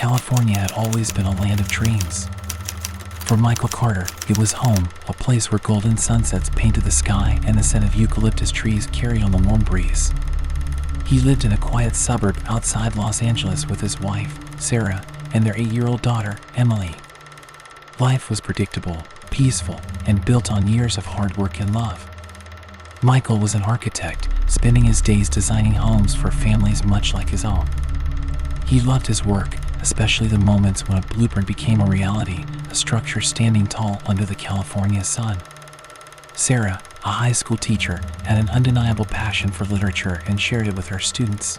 California had always been a land of dreams. For Michael Carter, it was home, a place where golden sunsets painted the sky and the scent of eucalyptus trees carried on the warm breeze. He lived in a quiet suburb outside Los Angeles with his wife, Sarah, and their 8-year-old daughter, Emily. Life was predictable, peaceful, and built on years of hard work and love. Michael was an architect, spending his days designing homes for families much like his own. He loved his work, especially the moments when a blueprint became a reality, a structure standing tall under the California sun. Sarah, a high school teacher, had an undeniable passion for literature and shared it with her students.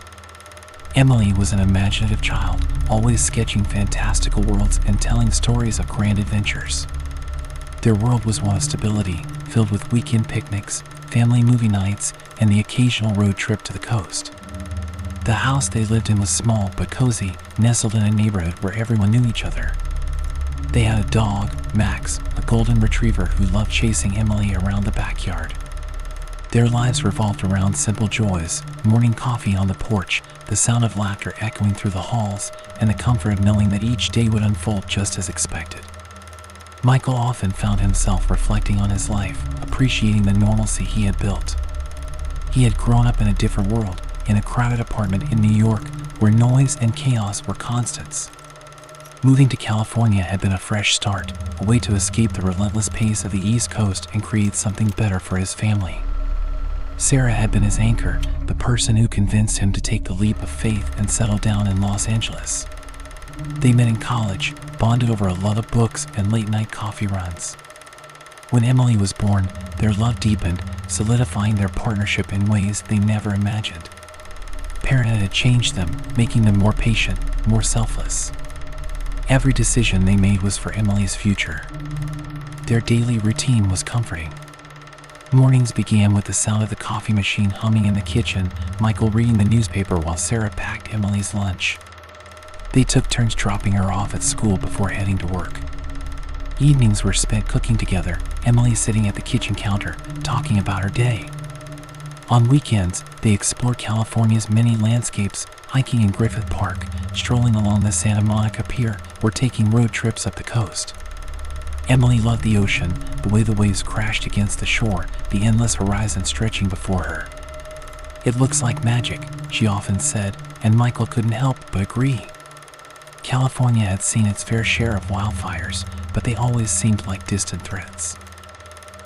Emily was an imaginative child, always sketching fantastical worlds and telling stories of grand adventures. Their world was one of stability, filled with weekend picnics, family movie nights, and the occasional road trip to the coast. The house they lived in was small but cozy, nestled in a neighborhood where everyone knew each other. They had a dog, Max, a golden retriever who loved chasing Emily around the backyard. Their lives revolved around simple joys, morning coffee on the porch, the sound of laughter echoing through the halls, and the comfort of knowing that each day would unfold just as expected. Michael often found himself reflecting on his life, appreciating the normalcy he had built. He had grown up in a different world, in a crowded apartment in New York where noise and chaos were constants. Moving to California had been a fresh start, a way to escape the relentless pace of the East Coast and create something better for his family. Sarah had been his anchor, the person who convinced him to take the leap of faith and settle down in Los Angeles. They met in college, bonded over a love of books and late-night coffee runs. When Emily was born, their love deepened, solidifying their partnership in ways they never imagined. Parenthood had changed them, making them more patient, more selfless. Every decision they made was for Emily's future. Their daily routine was comforting. Mornings began with the sound of the coffee machine humming in the kitchen, Michael reading the newspaper while Sarah packed Emily's lunch. They took turns dropping her off at school before heading to work. Evenings were spent cooking together, Emily sitting at the kitchen counter, talking about her day. On weekends, they explored California's many landscapes, hiking in Griffith Park, strolling along the Santa Monica Pier, or taking road trips up the coast. Emily loved the ocean, the way the waves crashed against the shore, the endless horizon stretching before her. "It looks like magic," she often said, and Michael couldn't help but agree. California had seen its fair share of wildfires, but they always seemed like distant threats.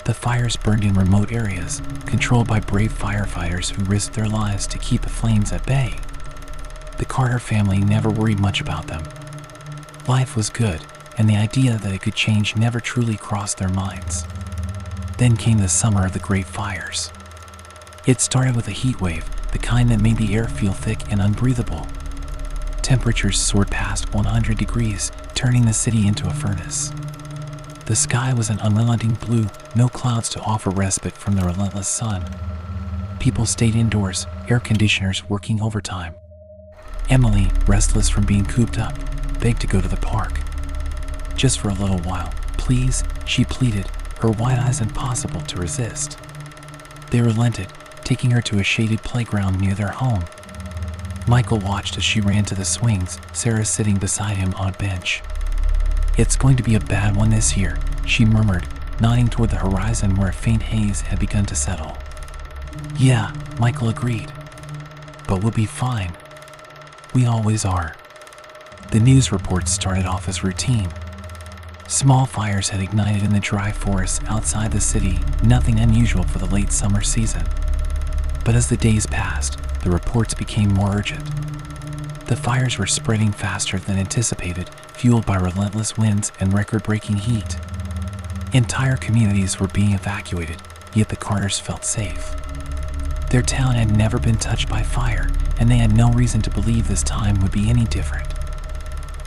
The fires burned in remote areas, controlled by brave firefighters who risked their lives to keep the flames at bay. The Carter family never worried much about them. Life was good, and the idea that it could change never truly crossed their minds. Then came the summer of the Great Fires. It started with a heat wave, the kind that made the air feel thick and unbreathable. Temperatures soared past 100 degrees, turning the city into a furnace. The sky was an unrelenting blue, no clouds to offer respite from the relentless sun. People stayed indoors, air conditioners working overtime. Emily, restless from being cooped up, begged to go to the park. "Just for a little while, please," she pleaded, her wide eyes impossible to resist. They relented, taking her to a shaded playground near their home. Michael watched as she ran to the swings, Sarah sitting beside him on a bench. "It's going to be a bad one this year," she murmured, nodding toward the horizon where a faint haze had begun to settle. "Yeah," Michael agreed. "But we'll be fine. We always are." The news reports started off as routine. Small fires had ignited in the dry forests outside the city, nothing unusual for the late summer season. But as the days passed, the reports became more urgent. The fires were spreading faster than anticipated, fueled by relentless winds and record-breaking heat. Entire communities were being evacuated, yet the Carters felt safe. Their town had never been touched by fire, and they had no reason to believe this time would be any different.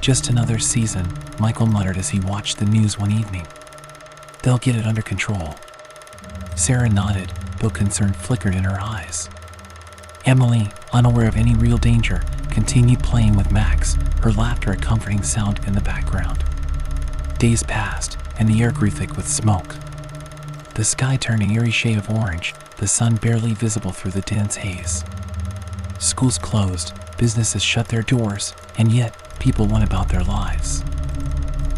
"Just another season," Michael muttered as he watched the news one evening. "They'll get it under control." Sarah nodded, though concern flickered in her eyes. Emily, unaware of any real danger, continued playing with Max, her laughter a comforting sound in the background. Days passed, and the air grew thick with smoke. The sky turned an eerie shade of orange, the sun barely visible through the dense haze. Schools closed, businesses shut their doors, and yet, People went about their lives.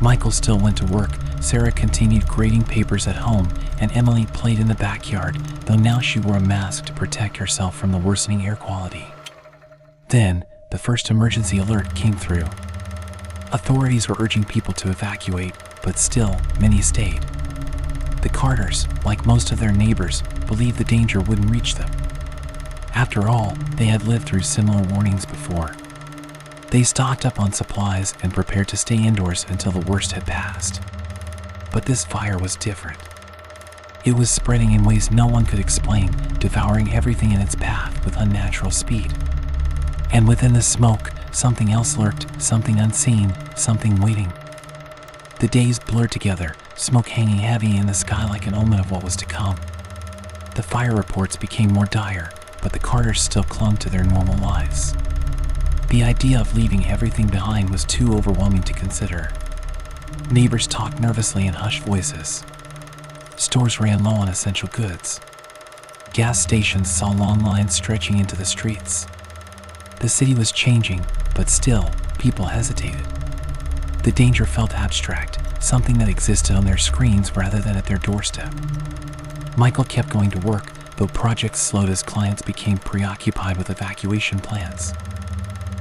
Michael still went to work, Sarah continued grading papers at home, and Emily played in the backyard, though now she wore a mask to protect herself from the worsening air quality. Then, the first emergency alert came through. Authorities were urging people to evacuate, but still, many stayed. The Carters, like most of their neighbors, believed the danger wouldn't reach them. After all, they had lived through similar warnings before. They stocked up on supplies and prepared to stay indoors until the worst had passed. But this fire was different. It was spreading in ways no one could explain, devouring everything in its path with unnatural speed. And within the smoke, something else lurked, something unseen, something waiting. The days blurred together, smoke hanging heavy in the sky like an omen of what was to come. The fire reports became more dire, but the Carters still clung to their normal lives. The idea of leaving everything behind was too overwhelming to consider. Neighbors talked nervously in hushed voices. Stores ran low on essential goods. Gas stations saw long lines stretching into the streets. The city was changing, but still, people hesitated. The danger felt abstract, something that existed on their screens rather than at their doorstep. Michael kept going to work, though projects slowed as clients became preoccupied with evacuation plans.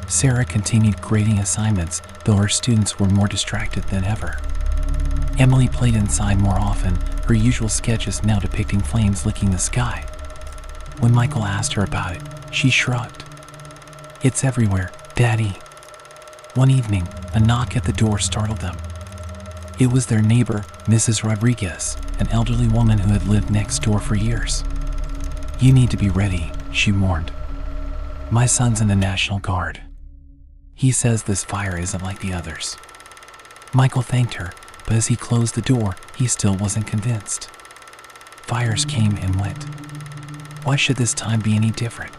Sarah continued grading assignments, though her students were more distracted than ever. Emily played inside more often, her usual sketches now depicting flames licking the sky. When Michael asked her about it, she shrugged. "It's everywhere, Daddy." One evening, a knock at the door startled them. It was their neighbor, Mrs. Rodriguez, an elderly woman who had lived next door for years. "You need to be ready," she warned. "My son's in the National Guard. He says this fire isn't like the others." Michael thanked her, but as he closed the door, he still wasn't convinced. Fires came and went. Why should this time be any different?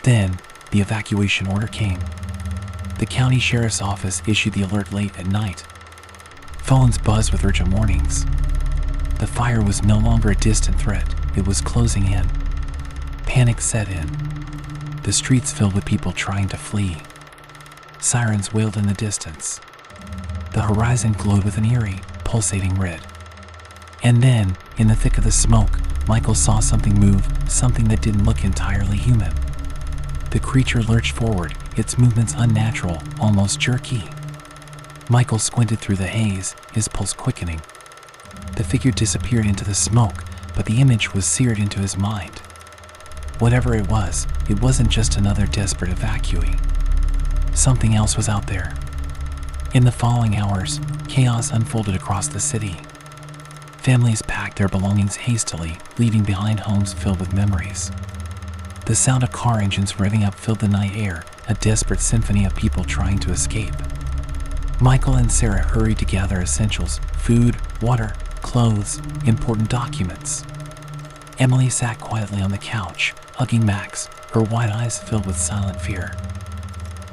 Then, the evacuation order came. The county sheriff's office issued the alert late at night. Phones buzzed with urgent warnings. The fire was no longer a distant threat, it was closing in. Panic set in. The streets filled with people trying to flee. Sirens wailed in the distance. The horizon glowed with an eerie, pulsating red. And then, in the thick of the smoke, Michael saw something move, something that didn't look entirely human. The creature lurched forward, its movements unnatural, almost jerky. Michael squinted through the haze, his pulse quickening. The figure disappeared into the smoke, but the image was seared into his mind. Whatever it wasn't just another desperate evacuee. Something else was out there. In the following hours, chaos unfolded across the city. Families packed their belongings hastily, leaving behind homes filled with memories. The sound of car engines revving up filled the night air, a desperate symphony of people trying to escape. Michael and Sarah hurried to gather essentials: food, water, clothes, important documents. Emily sat quietly on the couch, hugging Max, her wide eyes filled with silent fear.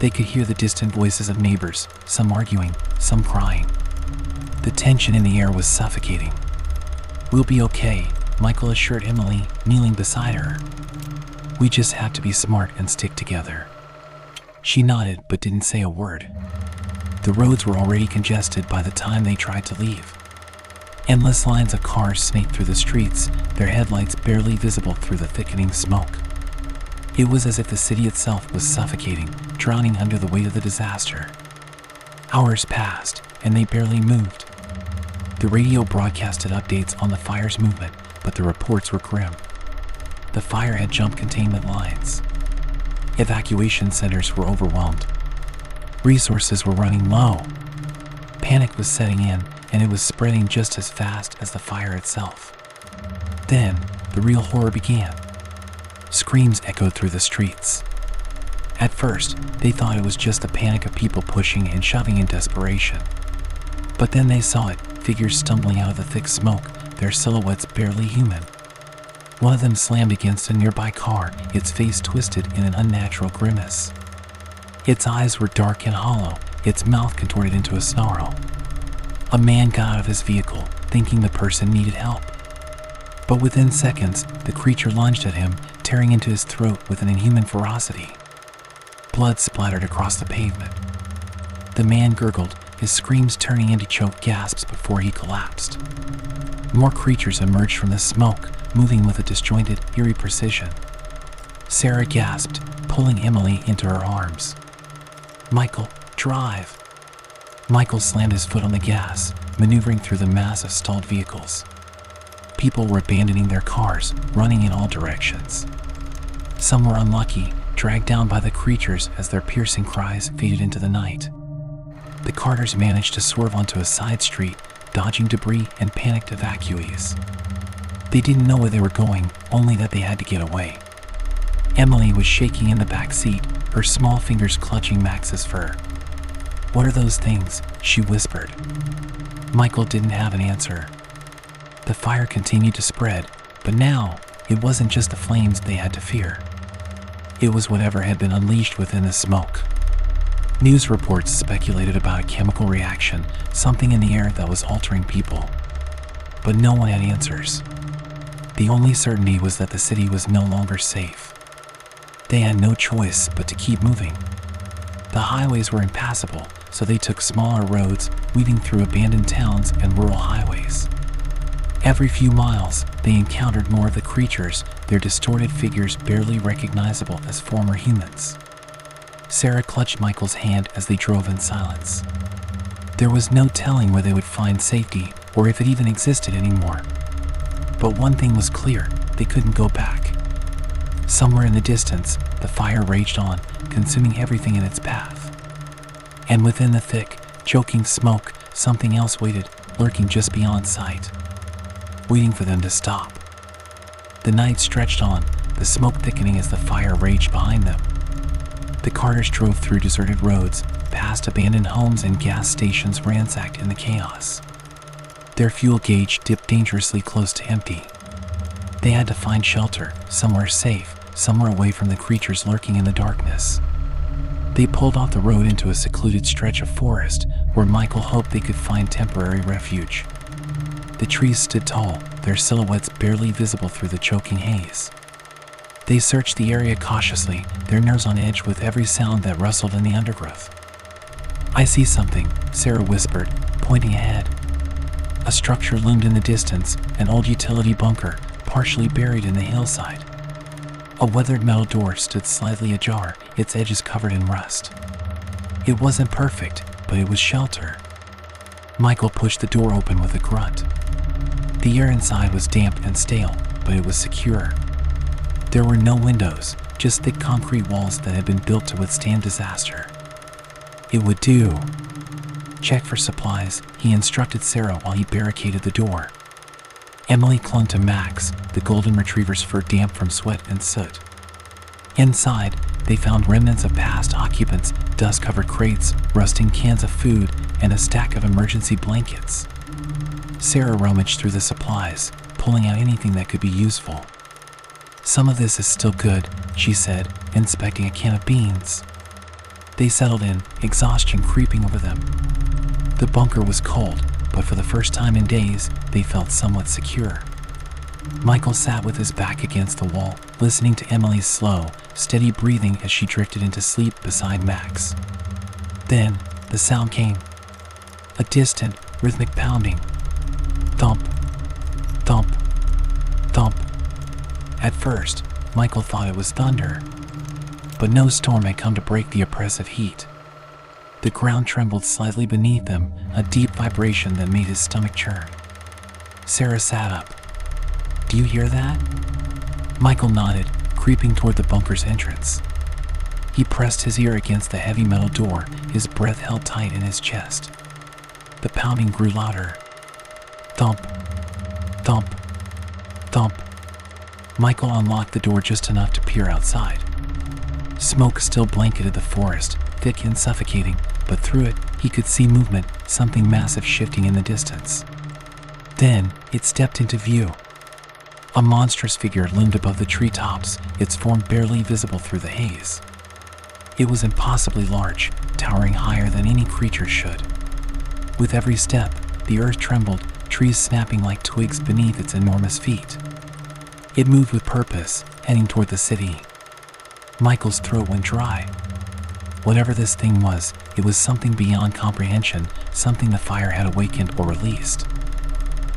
They could hear the distant voices of neighbors, some arguing, some crying. The tension in the air was suffocating. "We'll be okay," Michael assured Emily, kneeling beside her. "We just have to be smart and stick together." She nodded but didn't say a word. The roads were already congested by the time they tried to leave. Endless lines of cars snaked through the streets, their headlights barely visible through the thickening smoke. It was as if the city itself was suffocating, drowning under the weight of the disaster. Hours passed, and they barely moved. The radio broadcasted updates on the fire's movement, but the reports were grim. The fire had jumped containment lines. Evacuation centers were overwhelmed. Resources were running low. Panic was setting in, and it was spreading just as fast as the fire itself. Then, the real horror began. Screams echoed through the streets. At first, they thought it was just the panic of people pushing and shoving in desperation. But then they saw it, figures stumbling out of the thick smoke, their silhouettes barely human. One of them slammed against a nearby car, its face twisted in an unnatural grimace. Its eyes were dark and hollow, its mouth contorted into a snarl. A man got out of his vehicle, thinking the person needed help. But within seconds, the creature lunged at him, tearing into his throat with an inhuman ferocity. Blood splattered across the pavement. The man gurgled, his screams turning into choked gasps before he collapsed. More creatures emerged from the smoke, moving with a disjointed, eerie precision. Sarah gasped, pulling Emily into her arms. "Michael, drive!" Michael slammed his foot on the gas, maneuvering through the mass of stalled vehicles. People were abandoning their cars, running in all directions. Some were unlucky, dragged down by the creatures as their piercing cries faded into the night. The Carters managed to swerve onto a side street, dodging debris and panicked evacuees. They didn't know where they were going, only that they had to get away. Emily was shaking in the back seat, her small fingers clutching Max's fur. "What are those things?" she whispered. Michael didn't have an answer. The fire continued to spread, but now it wasn't just the flames they had to fear. It was whatever had been unleashed within the smoke. News reports speculated about a chemical reaction, something in the air that was altering people. But no one had answers. The only certainty was that the city was no longer safe. They had no choice but to keep moving. The highways were impassable, so they took smaller roads, weaving through abandoned towns and rural highways. Every few miles, they encountered more of the creatures, their distorted figures barely recognizable as former humans. Sarah clutched Michael's hand as they drove in silence. There was no telling where they would find safety or if it even existed anymore. But one thing was clear, they couldn't go back. Somewhere in the distance, the fire raged on, consuming everything in its path. And within the thick, choking smoke, something else waited, lurking just beyond sight, waiting for them to stop. The night stretched on, the smoke thickening as the fire raged behind them. The Carters drove through deserted roads, past abandoned homes and gas stations ransacked in the chaos. Their fuel gauge dipped dangerously close to empty. They had to find shelter, somewhere safe, somewhere away from the creatures lurking in the darkness. They pulled off the road into a secluded stretch of forest where Michael hoped they could find temporary refuge. The trees stood tall, their silhouettes barely visible through the choking haze. They searched the area cautiously, their nerves on edge with every sound that rustled in the undergrowth. "I see something," Sarah whispered, pointing ahead. A structure loomed in the distance, an old utility bunker, partially buried in the hillside. A weathered metal door stood slightly ajar, its edges covered in rust. It wasn't perfect, but it was shelter. Michael pushed the door open with a grunt. The air inside was damp and stale, but it was secure. There were no windows, just thick concrete walls that had been built to withstand disaster. It would do. "Check for supplies," he instructed Sarah while he barricaded the door. Emily clung to Max, the golden retriever's fur damp from sweat and soot. Inside, they found remnants of past occupants, dust-covered crates, rusting cans of food, and a stack of emergency blankets. Sarah rummaged through the supplies, pulling out anything that could be useful. "Some of this is still good," she said, inspecting a can of beans. They settled in, exhaustion creeping over them. The bunker was cold, but for the first time in days, they felt somewhat secure. Michael sat with his back against the wall, listening to Emily's slow, steady breathing as she drifted into sleep beside Max. Then, the sound came. A distant, rhythmic pounding. Thump, thump, thump. At first, Michael thought it was thunder. But no storm had come to break the oppressive heat. The ground trembled slightly beneath them, a deep vibration that made his stomach churn. Sarah sat up. "Do you hear that?" Michael nodded, creeping toward the bunker's entrance. He pressed his ear against the heavy metal door, his breath held tight in his chest. The pounding grew louder. Thump, thump, thump. Michael unlocked the door just enough to peer outside. Smoke still blanketed the forest, thick and suffocating, but through it, he could see movement, something massive shifting in the distance. Then, it stepped into view. A monstrous figure loomed above the treetops, its form barely visible through the haze. It was impossibly large, towering higher than any creature should. With every step, the earth trembled, trees snapping like twigs beneath its enormous feet. It moved with purpose, heading toward the city. Michael's throat went dry. Whatever this thing was, it was something beyond comprehension, something the fire had awakened or released.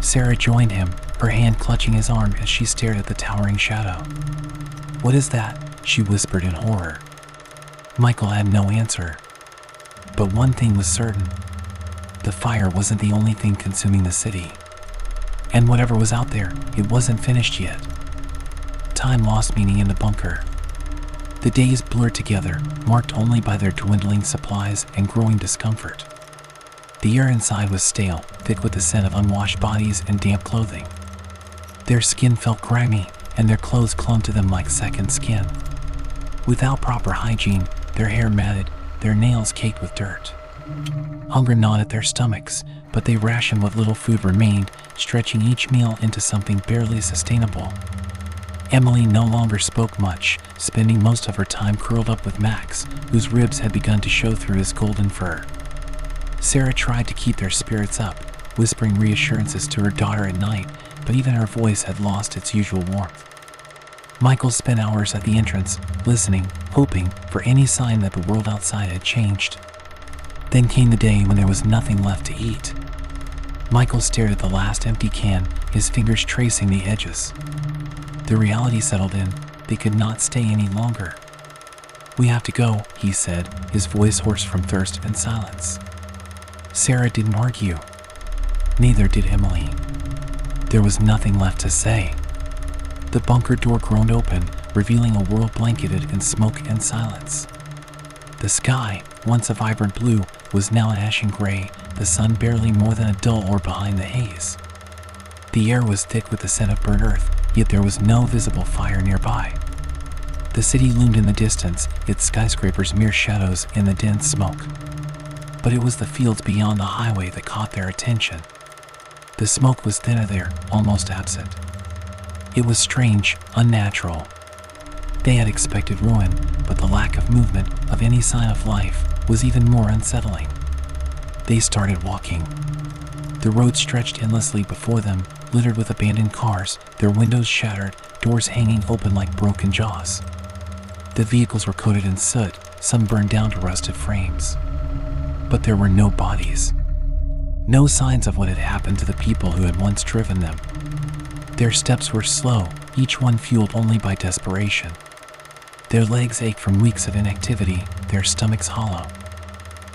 Sarah joined him, her hand clutching his arm as she stared at the towering shadow. "What is that?" she whispered in horror. Michael had no answer. But one thing was certain. The fire wasn't the only thing consuming the city. And whatever was out there, it wasn't finished yet. Time lost meaning in the bunker. The days blurred together, marked only by their dwindling supplies and growing discomfort. The air inside was stale, thick with the scent of unwashed bodies and damp clothing. Their skin felt grimy, and their clothes clung to them like second skin. Without proper hygiene, their hair matted, their nails caked with dirt. Hunger gnawed at their stomachs, but they rationed what little food remained, stretching each meal into something barely sustainable. Emily no longer spoke much, spending most of her time curled up with Max, whose ribs had begun to show through his golden fur. Sarah tried to keep their spirits up, whispering reassurances to her daughter at night, but even her voice had lost its usual warmth. Michael spent hours at the entrance, listening, hoping for any sign that the world outside had changed. Then came the day when there was nothing left to eat. Michael stared at the last empty can, his fingers tracing the edges. The reality settled in. They could not stay any longer. "We have to go," he said, his voice hoarse from thirst and silence. Sarah didn't argue. Neither did Emily. There was nothing left to say. The bunker door groaned open, revealing a world blanketed in smoke and silence. The sky, once a vibrant blue, was now an ashen gray, the sun barely more than a dull orb behind the haze. The air was thick with the scent of burnt earth, yet there was no visible fire nearby. The city loomed in the distance, its skyscrapers mere shadows in the dense smoke. But it was the fields beyond the highway that caught their attention. The smoke was thinner there, almost absent. It was strange, unnatural. They had expected ruin, but the lack of movement, of any sign of life, was even more unsettling. They started walking. The road stretched endlessly before them, littered with abandoned cars, their windows shattered, doors hanging open like broken jaws. The vehicles were coated in soot, some burned down to rusted frames. But there were no bodies. No signs of what had happened to the people who had once driven them. Their steps were slow, each one fueled only by desperation. Their legs ached from weeks of inactivity, their stomachs hollow.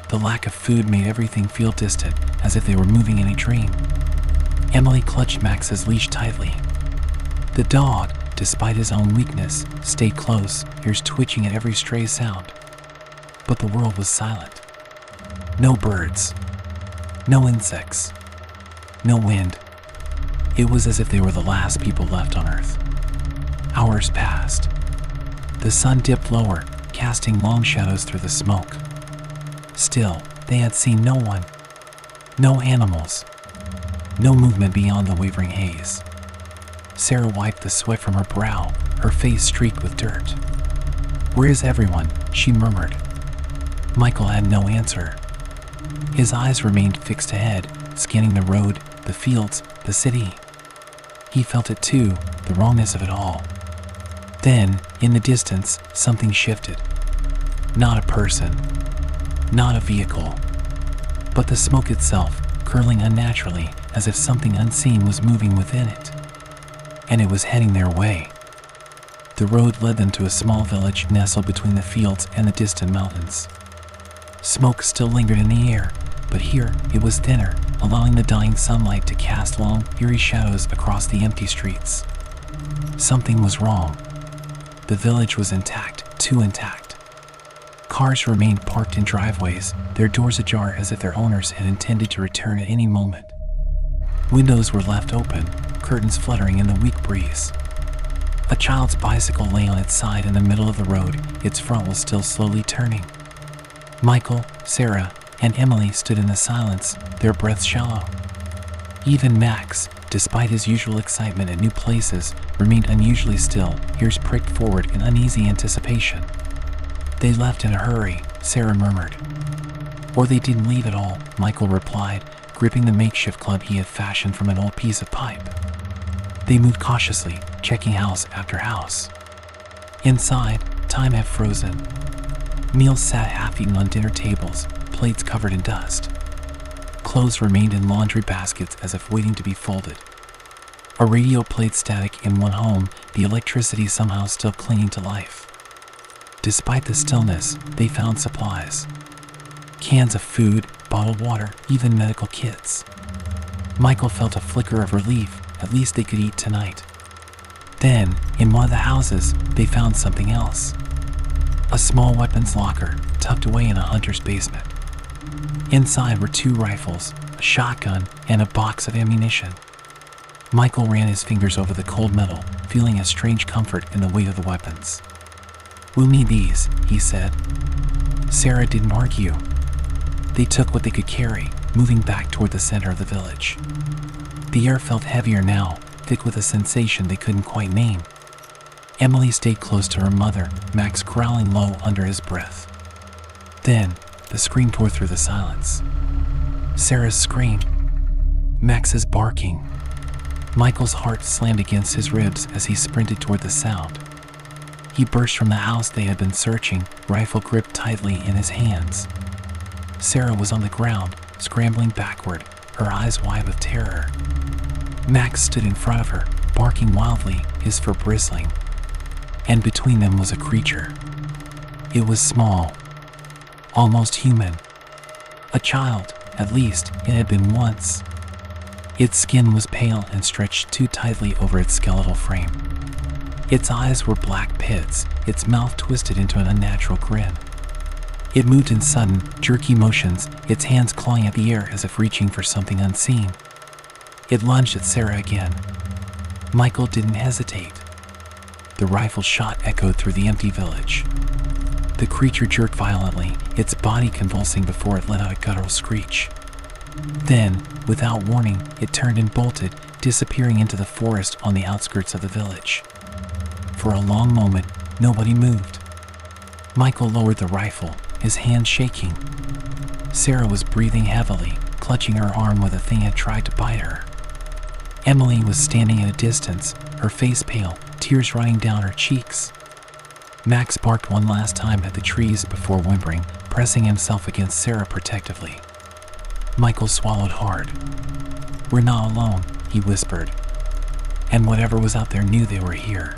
The lack of food made everything feel distant, as if they were moving in a dream. Emily clutched Max's leash tightly. The dog, despite his own weakness, stayed close, ears twitching at every stray sound. But the world was silent. No birds. No insects. No wind. It was as if they were the last people left on Earth. Hours passed. The sun dipped lower, casting long shadows through the smoke. Still, they had seen no one. No animals. No movement beyond the wavering haze. Sarah wiped the sweat from her brow, her face streaked with dirt. "Where is everyone?" she murmured. Michael had no answer. His eyes remained fixed ahead, scanning the road, the fields, the city. He felt it too, the wrongness of it all. Then, in the distance, something shifted. Not a person. Not a vehicle. But the smoke itself, curling unnaturally, as if something unseen was moving within it. And it was heading their way. The road led them to a small village nestled between the fields and the distant mountains. Smoke still lingered in the air, but here it was thinner, allowing the dying sunlight to cast long, eerie shadows across the empty streets. Something was wrong. The village was intact, too intact. Cars remained parked in driveways, their doors ajar as if their owners had intended to return at any moment. Windows were left open, curtains fluttering in the weak breeze. A child's bicycle lay on its side in the middle of the road, its front was still slowly turning. Michael, Sarah, and Emily stood in the silence, their breaths shallow. Even Max, despite his usual excitement at new places, remained unusually still, ears pricked forward in uneasy anticipation. "They left in a hurry," Sarah murmured. "Or they didn't leave at all," Michael replied, gripping the makeshift club he had fashioned from an old piece of pipe. They moved cautiously, checking house after house. Inside, time had frozen. Meals sat half-eaten on dinner tables, plates covered in dust. Clothes remained in laundry baskets as if waiting to be folded. A radio played static in one home, the electricity somehow still clinging to life. Despite the stillness, they found supplies. Cans of food, bottled water, even medical kits. Michael felt a flicker of relief, at least they could eat tonight. Then, in one of the houses, they found something else. A small weapons locker, tucked away in a hunter's basement. Inside were 2 rifles, a shotgun, and a box of ammunition. Michael ran his fingers over the cold metal, feeling a strange comfort in the weight of the weapons. "We'll need these," he said. Sarah didn't argue. They took what they could carry, moving back toward the center of the village. The air felt heavier now, thick with a sensation they couldn't quite name. Emily stayed close to her mother, Max growling low under his breath. Then, the scream tore through the silence. Sarah's scream. Max's barking. Michael's heart slammed against his ribs as he sprinted toward the sound. He burst from the house they had been searching, rifle gripped tightly in his hands. Sarah was on the ground, scrambling backward, her eyes wide with terror. Max stood in front of her, barking wildly, his fur bristling. And between them was a creature. It was small, almost human. A child, at least, it had been once. Its skin was pale and stretched too tightly over its skeletal frame. Its eyes were black pits, its mouth twisted into an unnatural grin. It moved in sudden, jerky motions, its hands clawing at the air as if reaching for something unseen. It lunged at Sarah again. Michael didn't hesitate. The rifle shot echoed through the empty village. The creature jerked violently, its body convulsing before it let out a guttural screech. Then, without warning, it turned and bolted, disappearing into the forest on the outskirts of the village. For a long moment, nobody moved. Michael lowered the rifle, his hand shaking. Sarah was breathing heavily, clutching her arm where the thing had tried to bite her. Emily was standing at a distance, her face pale, tears running down her cheeks. Max barked one last time at the trees before whimpering, pressing himself against Sarah protectively. Michael swallowed hard. "We're not alone," he whispered. And whatever was out there knew they were here.